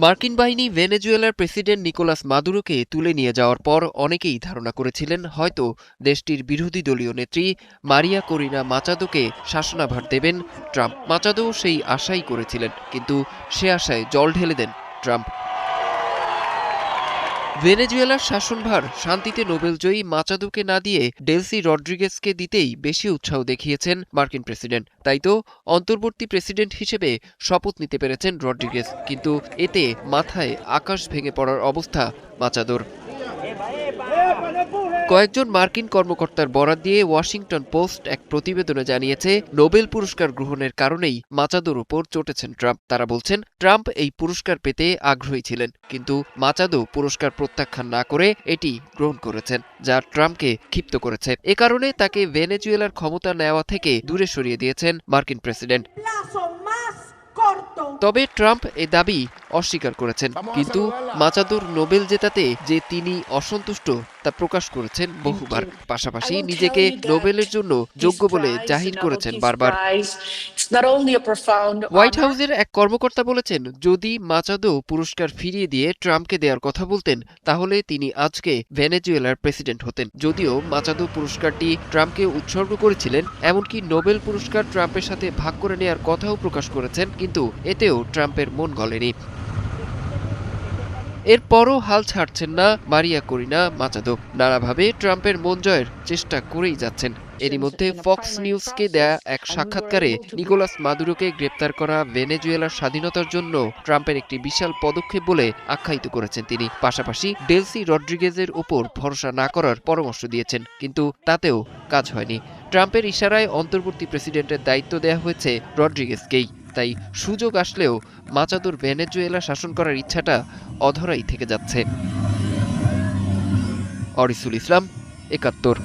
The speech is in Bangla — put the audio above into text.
মার্কিন বাহিনী ভেনেজুয়েলার প্রেসিডেন্ট নিকোলাস মাদুরোকে তুলে নিয়ে যাওয়ার পর অনেকেই ধারণা করেছিলেন হয়তো দেশটির বিরোধী দলীয় নেত্রী মারিয়া করিনা মাচাদোকে শাসনাভার দেবেন ট্রাম্প। মাচাদো সেই আশাই করেছিলেন, কিন্তু সে আশায় জল ঢেলে দেন ট্রাম্প। ভেনেজুয়েলার শাসনভার শান্তিতে নোবেলজয়ী মাচাদোকে না দিয়ে ডেলসি রড্রিগেজকে দিতেই বেশি উৎসাহ দেখিয়েছেন মার্কিন প্রেসিডেন্ট। তাই তো অন্তর্বর্তী প্রেসিডেন্ট হিসেবে শপথ নিতে পেরেছেন রড্রিগেজ, কিন্তু এতে মাথায় আকাশ ভেঙে পড়ার অবস্থা মাচাদোর। কয়েকজন মার্কিন কর্মকর্তার বরাত দিয়ে ওয়াশিংটন পোস্ট এক প্রতিবেদনে জানিয়েছে, নোবেল পুরস্কার গ্রহণের কারণেই মাচাদোর উপর চটেছেন ট্রাম্প। তারা বলছেন, ট্রাম্প এই পুরস্কার পেতে আগ্রহী ছিলেন, কিন্তু মাচাদো পুরস্কার প্রত্যাখ্যান না করে এটি গ্রহণ করেছেন, যা ট্রাম্পকে ক্ষিপ্ত করেছে। এ কারণে তাকে ভেনেজুয়েলার ক্ষমতা নেওয়া থেকে দূরে সরিয়ে দিয়েছেন মার্কিন প্রেসিডেন্ট। তবে ট্রাম্প এ দাবি অস্বীকার করেছেন, কিন্তু মাচাদোর নোবেল জেতাতে যে তিনি অসন্তুষ্ট তা প্রকাশ করেছেন বহুবার। পাশাপাশি নিজেকে নোবেলের জন্য যোগ্য বলে জাহির করেছেন বারবার। হোয়াইট হাউসের এক কর্মকর্তা বলেছেন, যদি মাচাদো পুরস্কার ফিরিয়ে দিয়ে ট্রাম্পকে দেওয়ার কথা বলতেন, তাহলে তিনি আজকে ভেনেজুয়েলার প্রেসিডেন্ট হতেন। যদিও মাচাদো পুরস্কারটি ট্রাম্পকে উৎসর্গ করেছিলেন, এমনকি নোবেল পুরস্কার ট্রাম্পের সাথে ভাগ করে নেওয়ার কথাও প্রকাশ করেছেন, কিন্তু এতেও ট্রাম্পের মন গলেনি। এরপরও হাল ছাড়ছেন না মারিয়া করিনা মাচাদো। নানাভাবে ট্রাম্পের মন জয়ের চেষ্টা করেই যাচ্ছেন। এরই মধ্যে ফক্স নিউজকে দেয়া এক সাক্ষাৎকারে নিকোলাস মাদুরোকে গ্রেপ্তার করা ভেনেজুয়েলার স্বাধীনতার জন্য ট্রাম্পের একটি বিশাল পদক্ষেপ বলে আখ্যায়িত করেছেন তিনি। পাশাপাশি ডেলসি রড্রিগেজের ওপর ভরসা না করার পরামর্শ দিয়েছেন, কিন্তু তাতেও কাজ হয়নি। ট্রাম্পের ইশারায় অন্তর্বর্তী প্রেসিডেন্টের দায়িত্ব দেয়া হয়েছে রড্রিগেজকেই। তাই সুযোগ আসলেও মাচাদোর ভেনেজুয়েলা শাসন করার ইচ্ছাটা অধরাই থেকে যাচ্ছে। অরিসুল ইসলাম, ৭১।